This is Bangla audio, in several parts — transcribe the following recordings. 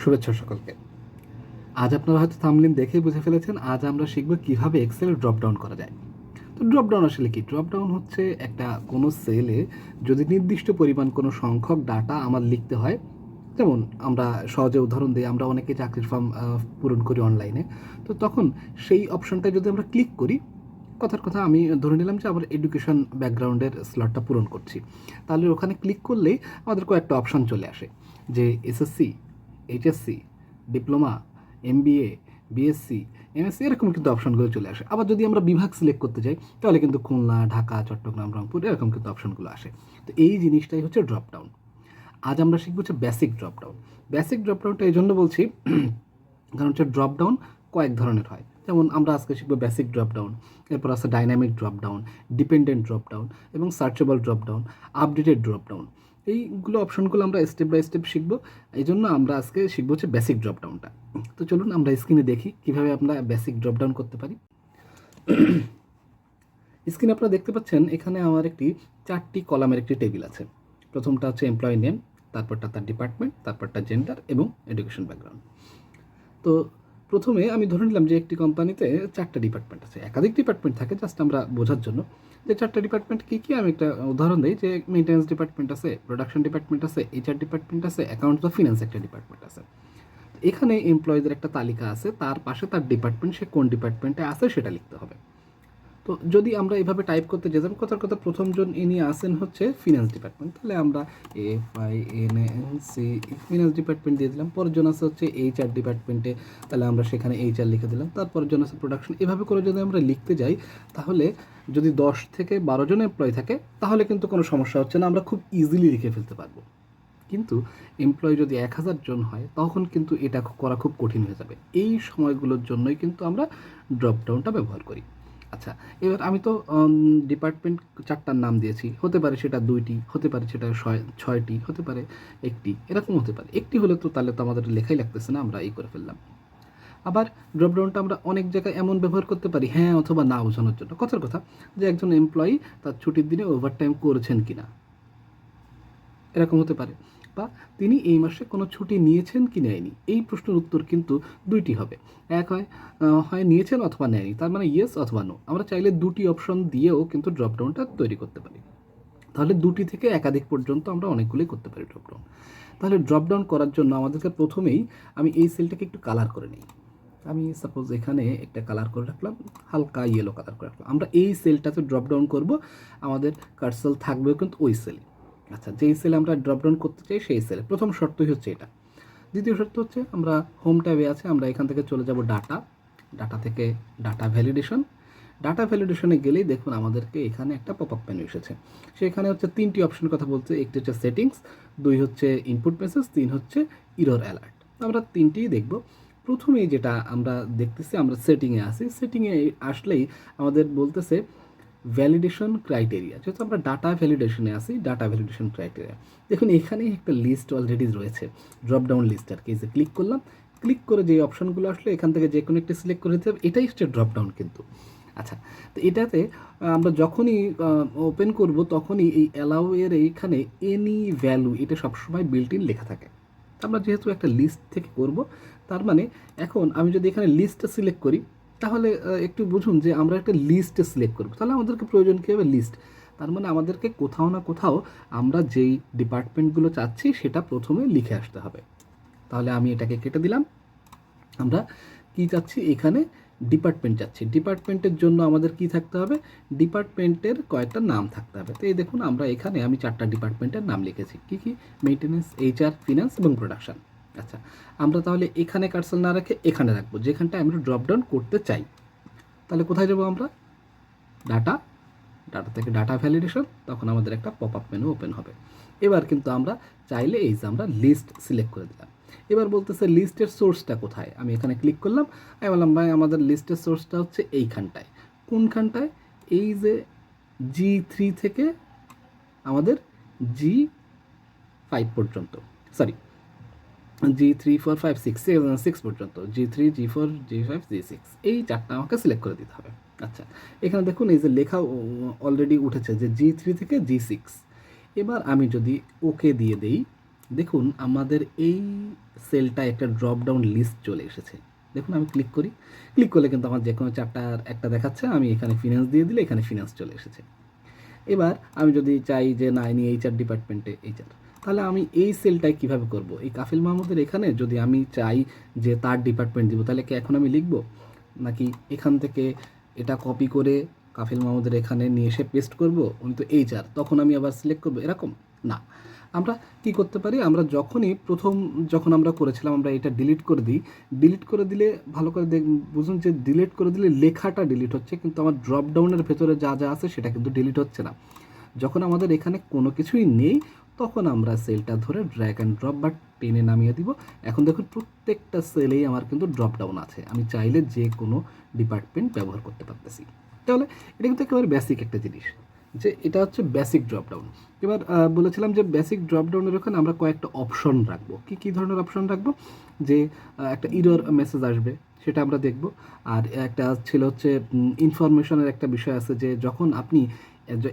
শুভেচ্ছা সকলকে। আজ আপনারা হয়তো থাম্বনেল দেখেই বুঝে ফেলেছেন, আজ আমরা শিখব কিভাবে এক্সেল ড্রপডাউন করা যায়। তো ড্রপডাউন আসলে কি? ড্রপডাউন হচ্ছে একটা কোনো সেলে যদি নির্দিষ্ট পরিমাণ কোনো সংখ্যক ডাটা আমার লিখতে হয়, যেমন আমরা সহজে উদাহরণ দিই, আমরা অনেকে চাকরির ফর্ম পূরণ করি অনলাইনে। তো তখন সেই অপশনটায় যদি আমরা ক্লিক করি, কথার কথা আমি ধরে নিলাম যে আমার এডুকেশন ব্যাকগ্রাউন্ডের স্লটটা পূরণ করছি, তাহলে ওখানে ক্লিক করলেই আমাদের কয়েকটা অপশান চলে আসে যে SSC, HSC, diploma, MBA, BSc, MSc, এরকম কিন্তু অপশানগুলো চলে আসে। আবার যদি আমরা বিভাগ সিলেক্ট করতে যাই তাহলে কিন্তু খুলনা, ঢাকা, চট্টগ্রাম, রংপুর এরকম কিন্তু অপশানগুলো আসে। তো এই জিনিসটাই হচ্ছে ড্রপডাউন। আজ আমরা শিখবো হচ্ছে বেসিক ড্রপডাউন। বেসিক ড্রপডাউনটা এই জন্য বলছি কারণ হচ্ছে ড্রপডাউন কয়েক ধরনের হয়। যেমন আমরা আজকে শিখবো বেসিক ড্রপডাউন, এরপর আছে ডাইনামিক ড্রপডাউন, ডিপেন্ডেন্ট ড্রপডাউন এবং সার্চেবল ড্রপডাউন, আপডেটেড ড্রপডাউন। এইগুলো অপশনগুলো আমরা স্টেপ বাই স্টেপ শিখবো। এই জন্য আমরা আজকে শিখবো হচ্ছে বেসিক ড্রপডাউনটা। তো চলুন আমরা স্ক্রিনে দেখি কীভাবে আমরা বেসিক ড্রপডাউন করতে পারি। স্ক্রিনে আপনারা দেখতে পাচ্ছেন এখানে আমার একটি 4টি কলামের একটি টেবিল আছে। প্রথমটা হচ্ছে এমপ্লয়ি নেম, তারপরটা তার ডিপার্টমেন্ট, তারপরটা জেন্ডার এবং এডুকেশন ব্যাকগ্রাউন্ড। তো প্রথমে আমি ধরে নিলাম যে একটি কোম্পানিতে 4টা ডিপার্টমেন্ট আছে। একাধিক ডিপার্টমেন্ট থাকে, জাস্ট আমরা বোঝার জন্য যে 4টা ডিপার্টমেন্ট কী কী আমি একটা উদাহরণ দিই যে মেইনটেন্যান্স ডিপার্টমেন্ট আছে, প্রোডাকশন ডিপার্টমেন্ট আছে, এইচআর ডিপার্টমেন্ট আছে, অ্যাকাউন্টস বা ফিনান্স একটা ডিপার্টমেন্ট আছে। এখানে এমপ্লয়ীদের একটা তালিকা আছে, তার পাশে তার ডিপার্টমেন্ট, সে কোন ডিপার্টমেন্টে আছে সেটা লিখতে হবে। তো যদি আমরা এভাবে টাইপ করতে যেতাম, কথার কথা প্রথমজন ইনি আসেন হচ্ছে ফিনান্স ডিপার্টমেন্ট, তাহলে আমরা FINANCE ফিনান্স ডিপার্টমেন্ট দিয়ে দিলাম। পরের জন আছে হচ্ছে এইচআর ডিপার্টমেন্টে, তাহলে আমরা সেখানে এইচআর লিখে দিলাম। তারপরের জন আছে প্রোডাকশন। এভাবে করে যদি আমরা লিখতে যাই, তাহলে যদি 10 থেকে 12 জন এমপ্লয়ি থাকে তাহলে কিন্তু কোনো সমস্যা হচ্ছে না, আমরা খুব ইজিলি লিখে ফেলতে পারবো। কিন্তু এমপ্লয়ি যদি 1000 জন হয় তখন কিন্তু এটা করা খুব কঠিন হয়ে যাবে। এই সময়গুলোর জন্যই কিন্তু আমরা ড্রপডাউনটা ব্যবহার করি। আচ্ছা, এবার আমি তো ডিপার্টমেন্ট 4টার নাম দিয়েছি, হতে পারে সেটা 2টি, হতে পারে সেটা 6টি, হতে পারে 1টি, এরকম হতে পারে। 1টি হলে তো তাহলে তো আমাদের লেখাই লাগতেছে না, আমরা এই করে ফেললাম। আবার ড্রপডাউনটা আমরা অনেক জায়গায় এমন ব্যবহার করতে পারি হ্যাঁ অথবা না বোঝানোর জন্য। কথার কথা যে একজন এমপ্লয়ি তার ছুটির দিনে ওভারটাইম করেছেন কিনা, এরকম হতে পারে। বা তিনি এই মাসে কোনো ছুটি নিয়েছেন কি নেয়নি, এই প্রশ্নের উত্তর কিন্তু 2টি হবে। এক হয় নিয়েছেন অথবা নেয়নি, তার মানে ইয়েস অথবা নো। আমরা চাইলে 2টি অপশন দিয়েও কিন্তু ড্রপডাউনটা তৈরি করতে পারি। তাহলে 2টি থেকে একাধিক পর্যন্ত আমরা অনেকগুলোই করতে পারি ড্রপডাউন। তাহলে ড্রপডাউন করার জন্য আমাদেরকে প্রথমেই আমি এই সেলটাকে একটু কালার করে নিই। আমি সাপোজ এখানে একটা কালার করে রাখলাম, হালকা ইয়েলো কালার করে রাখলাম। আমরা এই সেলটাতে ড্রপডাউন করব, আমাদের কার্সর থাকবেও কিন্তু ওই সেলে। আচ্ছা, যেই সেলে আমরা ড্রপডাউন করতে চাই সেই সেলে প্রথম শর্তই হচ্ছে এটা। দ্বিতীয় শর্ত হচ্ছে আমরা হোম ট্যাবে আছে, আমরা এখান থেকে চলে যাব ডাটা থেকে ডাটা ভ্যালিডেশন। ডাটা ভ্যালিডেশনে গেলেই দেখুন আমাদেরকে এখানে একটা পপ আপ মেনু এসেছে। সেখানে হচ্ছে 3টি অপশনের কথা বলছে। একটি হচ্ছে সেটিংস, 2 হচ্ছে ইনপুট মেসেজ, 3 হচ্ছে ইরর অ্যালার্ট। আমরা 3টিই দেখব। প্রথমেই যেটা আমরা দেখতেছি, আমরা সেটিংয়ে আসি। সেটিংয়ে আসলেই আমাদের বলতেছে ভ্যালিডেশন ক্রাইটেরিয়া। যেহেতু আমরা ডাটা ভ্যালিডেশনে আসি, ডাটা ভ্যালিডেশন ক্রাইটেরিয়া দেখুন এখানেই একটা লিস্ট অলরেডি রয়েছে, ড্রপডাউন লিস্ট আর কি। যে ক্লিক করলাম, ক্লিক করে যে অপশনগুলো আসলে এখান থেকে যে কোনো একটি সিলেক্ট করে দিতে হবে, এটাই হচ্ছে ড্রপডাউন কিন্তু। আচ্ছা, তো এটাতে আমরা যখনই ওপেন করব তখনই এই অ্যালাউ এর এইখানে এনি ভ্যালু এটা সবসময় বিল্ট ইন লেখা থাকে। আমরা যেহেতু একটা লিস্ট থেকে করব, তার মানে এখন আমি যদি এখানে লিস্টটা সিলেক্ট করি, তাহলে একটু বুঝুন যে আমরা একটা লিস্টে সিলেক্ট করব, তাহলে আমাদেরকে প্রয়োজন কী হবে? লিস্ট। তার মানে আমাদেরকে কোথাও না কোথাও আমরা যেই ডিপার্টমেন্টগুলো চাচ্ছি সেটা প্রথমে লিখে আসতে হবে। তাহলে আমি এটাকে কেটে দিলাম। আমরা কি চাচ্ছি? এখানে ডিপার্টমেন্ট চাচ্ছি। ডিপার্টমেন্টের জন্য আমাদের কি থাকতে হবে? ডিপার্টমেন্টের কয়েকটা নাম থাকতে হবে। তো এই দেখুন আমরা এখানে আমি 4টা ডিপার্টমেন্টের নাম লিখেছি। কি কি? মেইনটেন্যান্স, এইচআর, ফিনান্স এবং প্রোডাকশন। আচ্ছা, আমরা তাহলে এখানে কার্সর না রেখে এখানে রাখবো, যেখানটায় আমরা ড্রপডাউন করতে চাই। তাহলে কোথায় যাব আমরা? ডাটা থেকে ডাটা ভ্যালিডেশন, তখন আমাদের একটা পপ আপ মেনু ওপেন হবে। এবার কিন্তু আমরা চাইলে এই যে আমরা লিস্ট সিলেক্ট করে দিলাম। এবার বলতেছে লিস্টের সোর্সটা কোথায়? আমি এখানে ক্লিক করলাম, আমি বললাম ভাই আমাদের লিস্টের সোর্সটা হচ্ছে এইখানটায়। কোনখানটায়? এই যে G3 থেকে আমাদের G5 পর্যন্ত, সরি G3 4 5 6 পর্যন্ত, G3 G4 G5 G6, এই 4টা আমাকে সিলেক্ট করে দিতে হবে। আচ্ছা, এখানে দেখুন এই যে লেখা অলরেডি উঠেছে যে G3 থেকে G6। এবার আমি যদি ওকে দিয়ে দেই, দেখুন আমাদের এই সেলটা একটা ড্রপ ডাউন লিস্ট চলে এসেছে। দেখুন আমি ক্লিক করি, ক্লিক করলে কিন্তু আমার যে কোনো চারটার একটা দেখাচ্ছে, আমি এখানে ফিনান্স দিয়ে দিলে এখানে ফিনান্স চলে এসেছে। এবার আমি যদি চাই যে না ইনি এইচআর ডিপার্টমেন্টে এইচআর, তাহলে আমি এই সেলটাই কীভাবে করব? এই কাফিল মাহমুদের এখানে যদি আমি চাই যে তার ডিপার্টমেন্ট দিব, তাহলে কি এখন আমি লিখব, নাকি এখান থেকে এটা কপি করে কাফিল মাহমুদের এখানে নিয়ে এসে পেস্ট করব? উনি তো এইচআর, তখন আমি আবার সিলেক্ট করব এরকম না। আমরা কি করতে পারি, আমরা যখনই যখন আমরা করেছিলাম আমরা এটা ডিলিট করে দিই। ডিলিট করে দিলে ভালো করে বুঝুন যে ডিলিট করে দিলে লেখাটা ডিলিট হচ্ছে, কিন্তু আমার ড্রপ ডাউনের ভেতরে যা যা আছে সেটা কিন্তু ডিলিট হচ্ছে না। যখন আমাদের এখানে কোনো কিছুই নেই তখন আমরা সেলটা ধরে ড্র্যাগ অ্যান্ড ড্রপ বা টেনে নামিয়ে দিব। এখন দেখুন প্রত্যেকটা সেলেই আমার কিন্তু ড্রপ ডাউন আছে, আমি চাইলে যে কোনো ডিপার্টমেন্ট ব্যবহার করতে পারতেছি। তাহলে এটা কিন্তু একেবারে বেসিক একটা জিনিস, যে এটা হচ্ছে বেসিক ড্রপডাউন। এবার বলেছিলাম যে বেসিক ড্রপডাউনের ওখানে আমরা কয়েকটা অপশন রাখবো। কী ধরনের অপশন রাখবো? যে একটা ইরর মেসেজ আসবে, সেটা আমরা দেখব। আর একটা ছিল হচ্ছে ইনফরমেশনের একটা বিষয় আছে, যে যখন আপনি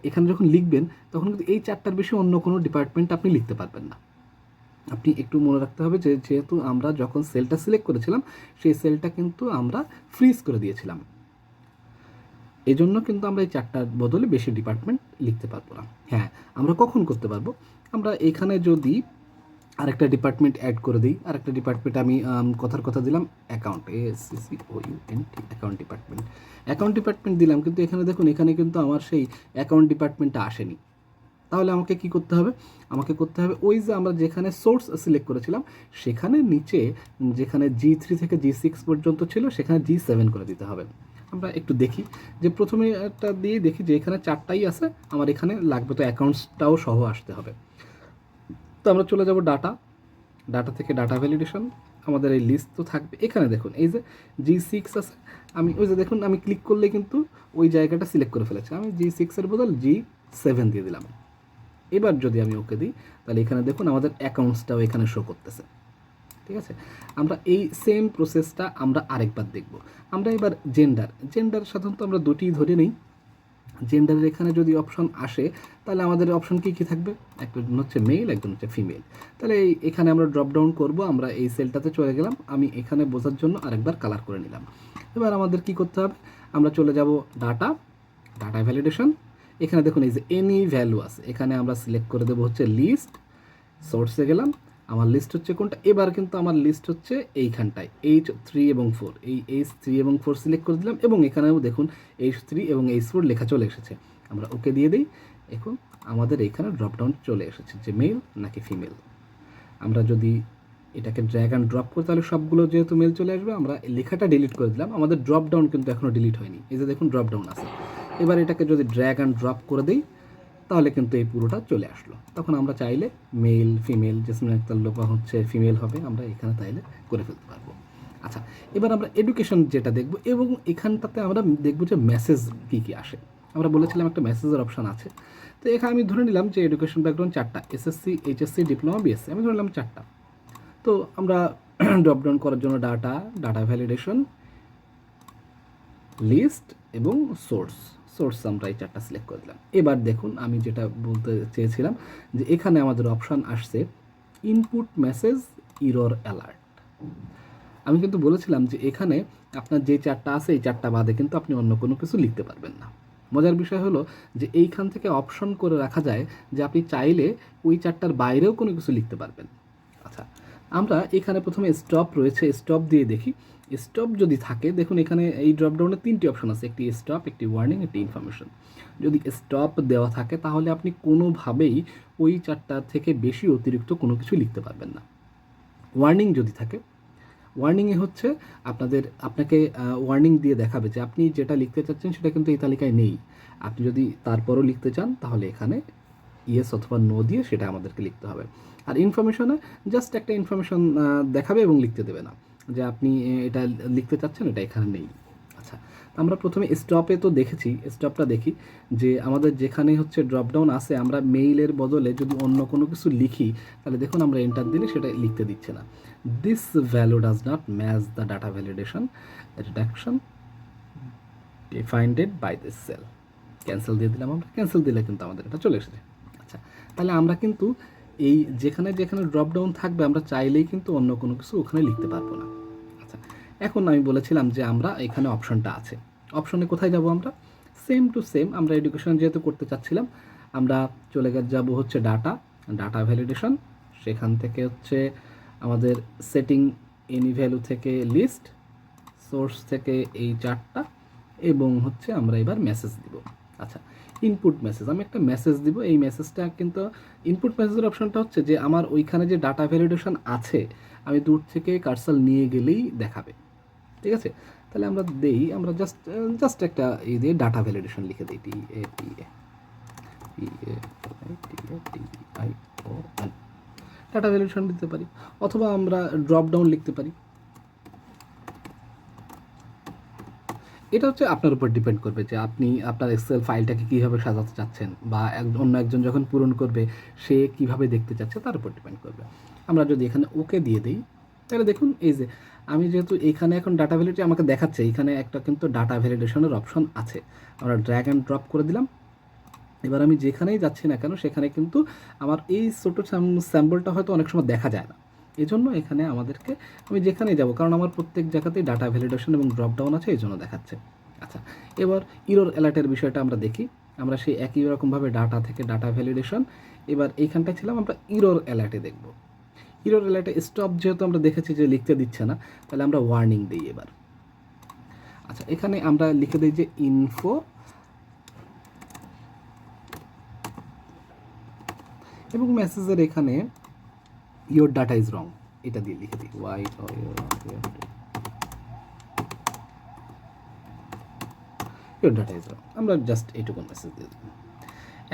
এখানে যখন লিখবেন তখন কিন্তু এই চারটার বেশি অন্য কোনো ডিপার্টমেন্ট আপনি লিখতে পারবেন না। আপনি একটু মনে রাখতে হবে যে যেহেতু আমরা যখন সেলটা সিলেক্ট করেছিলাম সেই সেলটা কিন্তু আমরা ফ্রিজ করে দিয়েছিলাম, এই জন্য কিন্তু আমরা এই চারটার বদলে বেশি ডিপার্টমেন্ট লিখতে পারবো না। হ্যাঁ, আমরা কখন করতে পারবো? আমরা এখানে যদি আরেকটা ডিপার্টমেন্ট অ্যাড করে দিই, আরেকটা ডিপার্টমেন্ট আমি কথার কথা দিলাম অ্যাকাউন্ট, ACCOUNT অ্যাকাউন্ট ডিপার্টমেন্ট দিলাম, কিন্তু এখানে দেখুন এখানে কিন্তু আমার সেই অ্যাকাউন্ট ডিপার্টমেন্টটা আসেনি। তাহলে আমাকে কি করতে হবে? আমাকে করতে হবে ওই যে আমরা যেখানে সোর্স সিলেক্ট করেছিলাম সেখানে নিচে যেখানে G3 থেকে G6 পর্যন্ত ছিল সেখানে G7 করে দিতে হবে। আমরা একটু দেখি, যে প্রথমে একটা দিয়ে দেখি যে এখানে চারটাই আছে, আমার এখানে লাগবে তো অ্যাকাউন্টসটাও সহ আসতে হবে। তো আমরা চলে যাব ডাটা থেকে ডাটা ভ্যালিডেশন, আমাদের এই লিস্ট তো থাকবে। এখানে দেখুন এই যে G6 আছে, আমি ওই যে দেখুন আমি ক্লিক করলে কিন্তু ওই জায়গাটা সিলেক্ট করে ফেলেছে, আমি G6-এর বদল G7 দিয়ে দিলাম। এবার যদি আমি ওকে দিই তাহলে এখানে দেখুন আমাদের অ্যাকাউন্টসটাও এখানে শো করতেছে। ঠিক আছে, আমরা এই সেম প্রসেসটা আমরা আরেকবার দেখব। আমরা এবার জেন্ডার সাধারণত আমরা দুটিই ধরে নিই। জেন্ডারের এখানে যদি অপশন আসে তাহলে আমাদের অপশন কী থাকবে? একজন হচ্ছে মেল, একজন হচ্ছে ফিমেল। তাহলে এখানে আমরা ড্রপ ডাউন করবো, আমরা এই সেলটাতে চলে গেলাম, আমি এখানে বোঝার জন্য আরেকবার কালার করে নিলাম। এবার আমাদের কি করতে হবে? আমরা চলে যাব ডাটা ভ্যালিডেশন। এখানে দেখুন এই যে এনি ভ্যালু আছে, এখানে আমরা সিলেক্ট করে দেবো হচ্ছে লিস্ট। সোর্সে গেলাম, আমার লিস্ট হচ্ছে কোনটা? এবার কিন্তু আমার লিস্ট হচ্ছে এইখানটায় H3 এবং 4, এই H3 এবং 4 সিলেক্ট করে দিলাম, এবং এখানেও দেখুন H3 এবং H4 লেখা চলে এসেছে। আমরা ওকে দিয়ে দিই। এখন আমাদের এখানে ড্রপডাউন চলে এসেছে যে মেল নাকি ফিমেল। আমরা যদি এটাকে ড্র্যাগ অ্যান্ড ড্রপ করি তাহলে সবগুলো যেহেতু মেল চলে আসবে, আমরা লেখাটা ডিলিট করে দিলাম, আমাদের ড্রপডাউন কিন্তু এখনও ডিলিট হয়নি। এই যে দেখুন ড্রপডাউন আছে। এবার এটাকে যদি ড্র্যাগ অ্যান্ড ড্রপ করে দিই তাহলে কিন্তু এই পুরোটা চলে আসলো। তখন আমরা চাইলে মেল ফিমেল জেসমিন আক্তার লোপা হচ্ছে ফিমেল হবে, আমরা এখানে চাইলে করে ফেলতে পারবো। আচ্ছা, এবার আমরা এডুকেশন যেটা দেখব, এবং এখানটাতে আমরা দেখব যে মেসেজ কী কী আসে। আমরা বলেছিলাম একটা মেসেজের অপশান আছে, তো এখানে আমি ধরে নিলাম যে এডুকেশন ব্যাকগ্রাউন্ড চারটা, SSC HSC ডিপ্লোমা BSc, আমি ধরে নিলাম চারটা। তো আমরা ড্রপডাউন করার জন্য ডাটা ভ্যালিডেশন, লিস্ট এবং সোর্স আমরা এই চারটা সিলেক্ট করে দিলাম। এবার দেখুন আমি যেটা বলতে চেয়েছিলাম, যে এখানে আমাদের অপশান আসছে ইনপুট মেসেজ ইরর অ্যালার্ট। আমি কিন্তু বলেছিলাম যে এখানে আপনার যে চারটা আছে এই চারটা বাদে কিন্তু আপনি অন্য কোনো কিছু লিখতে পারবেন না। মজার বিষয় হলো যে এইখান থেকে অপশন করে রাখা যায় যে আপনি চাইলে ওই চারটার বাইরেও কোনো কিছু লিখতে পারবেন। আচ্ছা, আমরা এখানে প্রথমে স্টপ রয়েছে, স্টপ দিয়ে দেখি। স্টপ যদি থাকে, দেখুন এখানে এই ড্রপডাউনে তিনটি অপশন আছে, একটি স্টপ, একটি ওয়ার্নিং, একটি ইনফরমেশন। যদি স্টপ দেওয়া থাকে তাহলে আপনি কোনোভাবেই ওই চারটা থেকে বেশি অতিরিক্ত কোনো কিছু লিখতে পারবেন না। ওয়ার্নিং যদি থাকে, ওয়ার্নিংয়ে হচ্ছে আপনাকে ওয়ার্নিং দিয়ে দেখাবে যে আপনি যেটা লিখতে চাচ্ছেন সেটা কিন্তু এই তালিকায় নেই। আপনি যদি তারপরও লিখতে চান তাহলে এখানে ইয়েস অথবা নো দিয়ে সেটা আমাদেরকে লিখতে হবে। আর ইনফরমেশনে জাস্ট একটা ইনফরমেশন দেখাবে এবং লিখতে দেবে না যে আপনি এটা লিখতে চাচ্ছেন, এটা এখানে নেই। আচ্ছা, আমরা প্রথমে স্টপে তো দেখেছি, স্টপটা দেখি যে আমাদের যেখানে হচ্ছে ড্রপডাউন আছে, আমরা মেইলের বদলে যদি অন্য কোনো কিছু লিখি তাহলে দেখুন আমরা এন্টার দিলে সেটা লিখতে দিচ্ছে না। This value does not match the data validation reduction defined by this cell. Cancel দিয়ে দিলাম, আমরা ক্যান্সেল দিলে কিন্তু আমাদের এটা চলে এসেছে। আচ্ছা, তাহলে আমরা কিন্তু এই যেখানে যেখানে ড্রপ ডাউন থাকবে আমরা চাইলেই কিন্তু অন্য কোনো কিছু ওখানে লিখতে পারবো না। আচ্ছা, এখন আমি বলেছিলাম যে আমরা এখানে অপশনটা আছে, অপশনে কোথায় যাব আমরা? সেম টু সেম আমরা এডুকেশন যেহেতু করতে চাচ্ছিলাম, আমরা চলে যাব হচ্ছে ডাটা ভ্যালিডেশন, সেখান থেকে হচ্ছে আমাদের সেটিং এনি ভ্যালু থেকে লিস্ট, সোর্স থেকে এই চারটা, এবং হচ্ছে আমরা এবার মেসেজ দিব। আচ্ছা, ইনপুট মেসেজ, আমি একটা মেসেজ দিব। এই মেসেজটা কিন্তু ইনপুট মেসেজের অপশনটা হচ্ছে যে আমার ওইখানে যে ডাটা ভ্যালিডেশন আছে আমি দূর থেকে কার্সর নিয়ে গেলেই দেখাবে, ঠিক আছে? তাহলে আমরা আমরা জাস্ট একটা এই দিয়ে ডাটা ভ্যালিডেশন লিখে দিই, ডাটা ভ্যালিডেশন দিতে পারি, অথবা আমরা ড্রপ ডাউন লিখতে পারি। এটা হচ্ছে আপনার উপর ডিপেন্ড করবে যে আপনি আপনার এক্সেল ফাইলটাকে কীভাবে সাজাতে চাচ্ছেন, বা অন্য একজন যখন পূরণ করবে সে কীভাবে দেখতে চাচ্ছে তার উপর ডিপেন্ড করবে। আমরা যদি এখানে ওকে দিয়ে দিই, তাহলে দেখুন এই যে আমি যেহেতু এখানে এখন ডাটা ভ্যালিডেশন আমাকে দেখাচ্ছে, এখানে একটা কিন্তু ডাটা ভ্যালিডেশনের অপশন আছে, আমরা ড্র্যাগ অ্যান্ড ড্রপ করে দিলাম। এবার আমি যেখানেই যাচ্ছি না কেন সেখানে কিন্তু আমার এই ছোটো স্যাম্পলটা হয়তো অনেক সময় দেখা যায় না, এই জন্য এখানে আমাদেরকে আমি যেখানেই যাব, কারণ আমার প্রত্যেক জায়গাতেই ডাটা ভ্যালিডেশন এবং ড্রপ ডাউন আছে, এই জন্য দেখাচ্ছে। আচ্ছা, এবার ইরর অ্যালার্টের বিষয়টা আমরা দেখি। আমরা সেই একই রকমভাবে ডাটা থেকে ডাটা ভ্যালিডেশন, এবার এইখানটায় ছিলাম, আমরা ইরর অ্যালার্টে দেখব। ইরর অ্যালার্টে স্টপ যেহেতু আমরা দেখেছি যে লিখতে দিচ্ছে না, তাহলে আমরা ওয়ার্নিং দিই এবার। আচ্ছা, এখানে আমরা লিখে দিই যে ইনফো এবং মেসেজের এখানে ইয়োর ডাটা ইজ রং, এটা দিয়ে লিখে দিই ইয়োর ডাটা ইজ রং, আমরা জাস্ট এইটুকু মেসেজ দিয়ে দিই।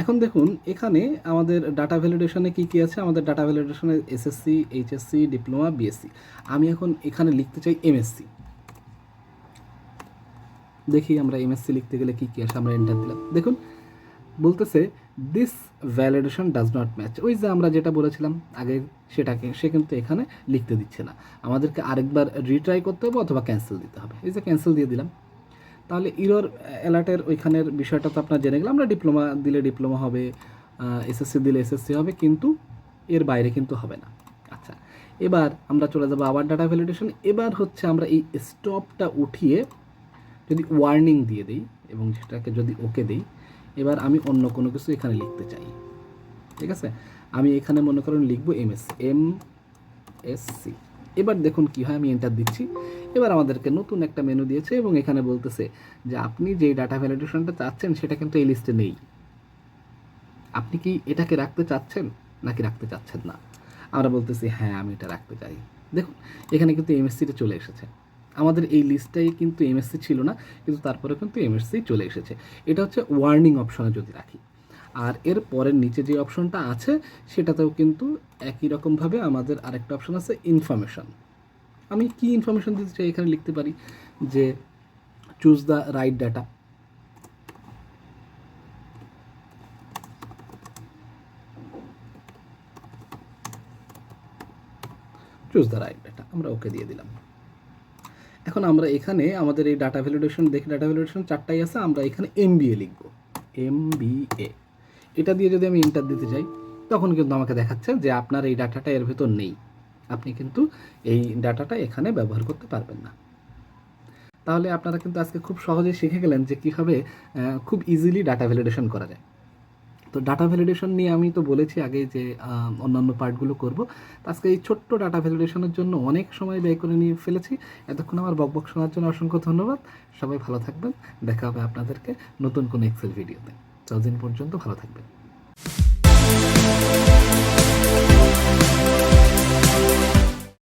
এখন দেখুন এখানে আমাদের ডাটা ভ্যালিডেশনে কী কী আছে, আমাদের ডাটা ভ্যালিডেশনে এসএসসি, এইচএসসি, ডিপ্লোমা, বিএসসি। আমি এখন এখানে লিখতে চাই এমএসসি। দেখি আমরা এমএসসি লিখতে গেলে কী কী আসে, আমরা এন্টার দিলাম, দেখুন বলতেছে this validation does not match. ওই যে আমরা যেটা বলেছিলাম আগে সেটাকে সে কিন্তু এখানে লিখতে দিচ্ছে না, আমাদেরকে আরেকবার রিট্রাই করতে হবে অথবা ক্যান্সেল দিতে হবে। এই যে ক্যান্সেল দিয়ে দিলাম, তাহলে ইরর অ্যালার্টের ওইখানের বিষয়টা তো আপনার জেনে গেলাম, আমরা ডিপ্লোমা দিলে ডিপ্লোমা হবে, এসএসসি দিলে এসএসসি হবে, কিন্তু এর বাইরে কিন্তু হবে না। আচ্ছা, এবার আমরা চলে যাবো আবার ডাটা ভ্যালিডেশন। এবার হচ্ছে আমরা এই স্টপটা উঠিয়ে যদি ওয়ার্নিং দিয়ে দিই এবং সেটাকে যদি ওকে দিই, এবার আমি অন্য কোনো কিছু এখানে লিখতে চাই, ঠিক আছে? আমি এখানে মনে করেন লিখবো এমএসসি। এবার দেখুন কি হয়, আমি এন্টার দিচ্ছি। এবার আমাদেরকে নতুন একটা মেনু দিয়েছে এবং এখানে বলতেছে যে আপনি যে ডাটা ভ্যালিডেশনটা চাচ্ছেন সেটা কিন্তু এই লিস্টে নেই, আপনি কি এটাকে রাখতে চাচ্ছেন নাকি রাখতে চাচ্ছেন না? আমরা বলতেছি হ্যাঁ আমি এটা রাখতে চাই। দেখুন এখানে কিন্তু এমএসসিটা চলে এসেছে, আমাদের এই লিস্টটাই কিন্তু এমএসসি ছিল না, কিন্তু তারপরে কিন্তু এমএসসি চলে এসেছে। এটা হচ্ছে ওয়ার্নিং অপশনে যদি রাখি। আর এর পরের নিচে যে অপশনটা আছে সেটাতেও কিন্তু একই রকমভাবে আমাদের আরেকটা অপশন আছে ইনফরমেশন। আমি কি ইনফরমেশন দিতে চাই এখানে লিখতে পারি যে choose the right data, choose the right data, আমরা ওকে দিয়ে দিলাম। এখন আমরা এখানে আমাদের এই ডাটা ভ্যালিডেশন দেখি, ডাটা ভ্যালিডেশন চারটাই আছে, আমরা এখানে এমবিএ লিখব, এমবিএ। এটা দিয়ে যদি আমি এন্টার দিতে চাই তখন কিন্তু আমাকে দেখাচ্ছে যে আপনার এই ডাটাটা এর ভেতর নেই, আপনি কিন্তু এই ডাটাটা এখানে ব্যবহার করতে পারবেন না। তাহলে আপনারা কিন্তু আজকে খুব সহজেই শিখে গেলেন যে কীভাবে খুব ইজিলি ডাটা ভ্যালিডেশন করা যায়। তো ডাটা ভ্যালিডেশন নিয়ে আমি তো বলেছি আগে যে অন্যান্য পার্টগুলো করব, আজকে এই ছোট্ট ডাটা ভ্যালিডেশনের জন্য অনেক সময় ব্যয় করে নিয়ে ফেলেছি। এতক্ষণ আমার বকবক শোনার জন্য অসংখ্য ধন্যবাদ। সবাই ভালো থাকবেন, দেখা হবে আপনাদেরকে নতুন কোনো এক্সেল ভিডিওতে। ততদিন পর্যন্ত ভালো থাকবেন।